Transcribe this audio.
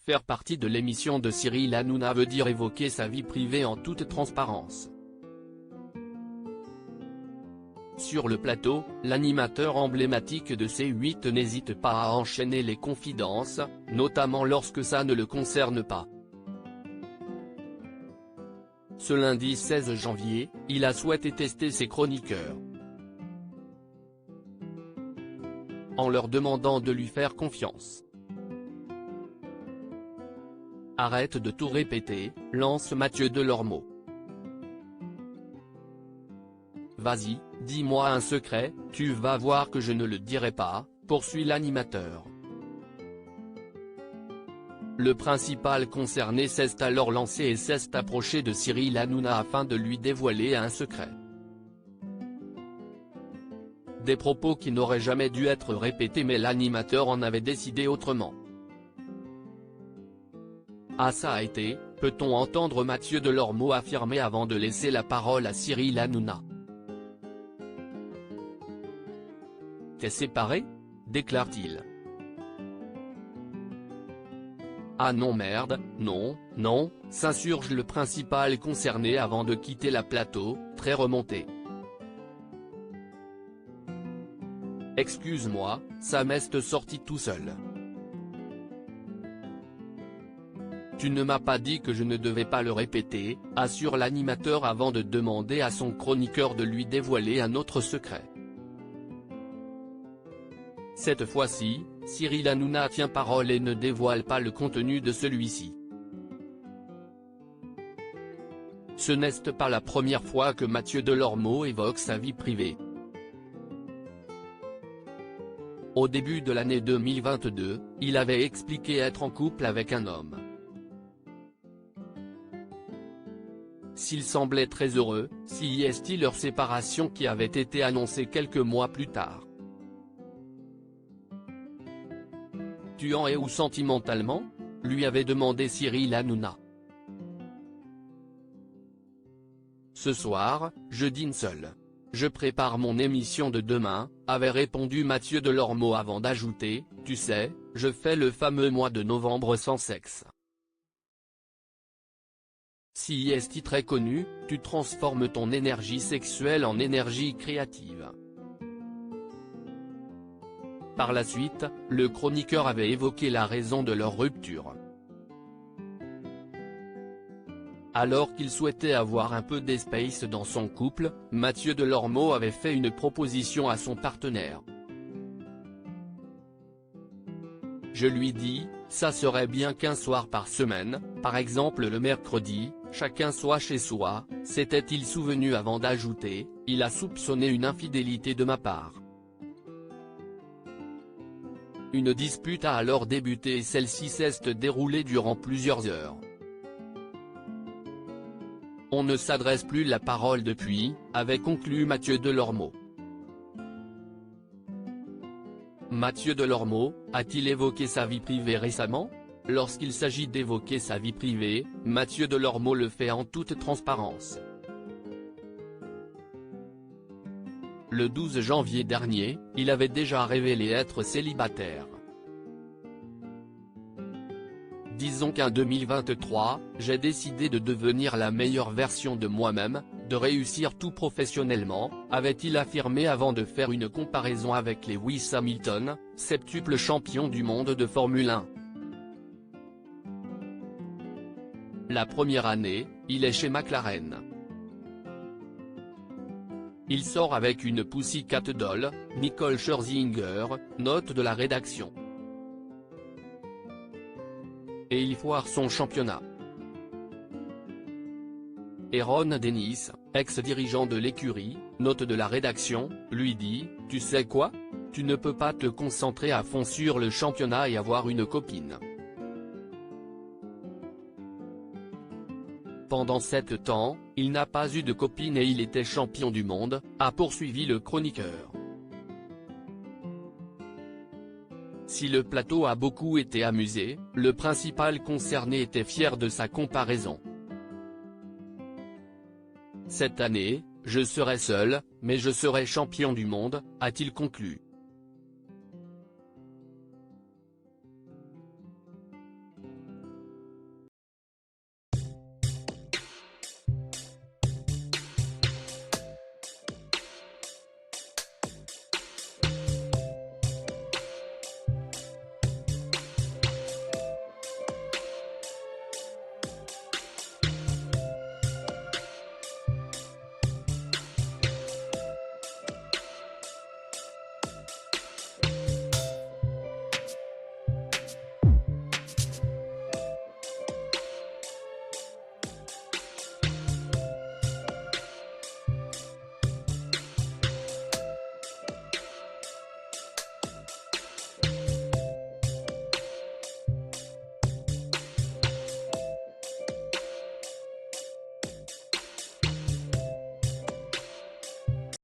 Faire partie de l'émission de Cyril Hanouna veut dire évoquer sa vie privée en toute transparence. Sur le plateau, l'animateur emblématique de C8 n'hésite pas à enchaîner les confidences, notamment lorsque ça ne le concerne pas. Ce lundi 16 janvier, il a souhaité tester ses chroniqueurs, en leur demandant de lui faire confiance. Arrête de tout répéter, lance Mathieu Delormeau. Vas-y, dis-moi un secret, tu vas voir que je ne le dirai pas, poursuit l'animateur. Le principal concerné s'est alors lancé et s'est approché de Cyril Hanouna afin de lui dévoiler un secret. Des propos qui n'auraient jamais dû être répétés, mais l'animateur en avait décidé autrement. Ah, ça a été, peut-on entendre Mathieu Delormeau affirmer avant de laisser la parole à Cyril Hanouna. T'es séparé ? Déclare-t-il. Ah non merde, non, s'insurge le principal concerné avant de quitter la plateau, très remonté. Excuse-moi, ça m'est sorti tout seul. Tu ne m'as pas dit que je ne devais pas le répéter, assure l'animateur avant de demander à son chroniqueur de lui dévoiler un autre secret. Cette fois-ci, Cyril Hanouna tient parole et ne dévoile pas le contenu de celui-ci. Ce n'est pas la première fois que Mathieu Delormeau évoque sa vie privée. Au début de l'année 2022, il avait expliqué être en couple avec un homme. S'ils semblaient très heureux, si est-il leur séparation qui avait été annoncée quelques mois plus tard. Tu en es où sentimentalement ? Lui avait demandé Cyril Hanouna. Ce soir, je dîne seul. Je prépare mon émission de demain, avait répondu Mathieu Delormeau avant d'ajouter, tu sais, je fais le fameux mois de novembre sans sexe. Si est très connu, tu transformes ton énergie sexuelle en énergie créative. Par la suite, le chroniqueur avait évoqué la raison de leur rupture. Alors qu'il souhaitait avoir un peu d'espace dans son couple, Mathieu Delormeau avait fait une proposition à son partenaire. Je lui dis, ça serait bien qu'un soir par semaine, par exemple le mercredi, chacun soit chez soi, s'était-il souvenu avant d'ajouter, il a soupçonné une infidélité de ma part. Une dispute a alors débuté et celle-ci s'est déroulée durant plusieurs heures. On ne s'adresse plus la parole depuis, avait conclu Mathieu Delormeau. Mathieu Delormeau, a-t-il évoqué sa vie privée récemment ? Lorsqu'il s'agit d'évoquer sa vie privée, Mathieu Delormeau le fait en toute transparence. Le 12 janvier dernier, il avait déjà révélé être célibataire. Disons qu'en 2023, j'ai décidé de devenir la meilleure version de moi-même, de réussir tout professionnellement, avait-il affirmé avant de faire une comparaison avec Lewis Hamilton, septuple champion du monde de Formule 1. La première année, il est chez McLaren. Il sort avec une Pussycat Doll, Nicole Scherzinger, note de la rédaction. Et il foire son championnat. Aaron Dennis, ex-dirigeant de l'écurie, note de la rédaction, lui dit, tu sais quoi ? Tu ne peux pas te concentrer à fond sur le championnat et avoir une copine. Pendant 7 temps, il n'a pas eu de copine et il était champion du monde, a poursuivi le chroniqueur. Si le plateau a beaucoup été amusé, le principal concerné était fier de sa comparaison. Cette année, je serai seul, mais je serai champion du monde, a-t-il conclu.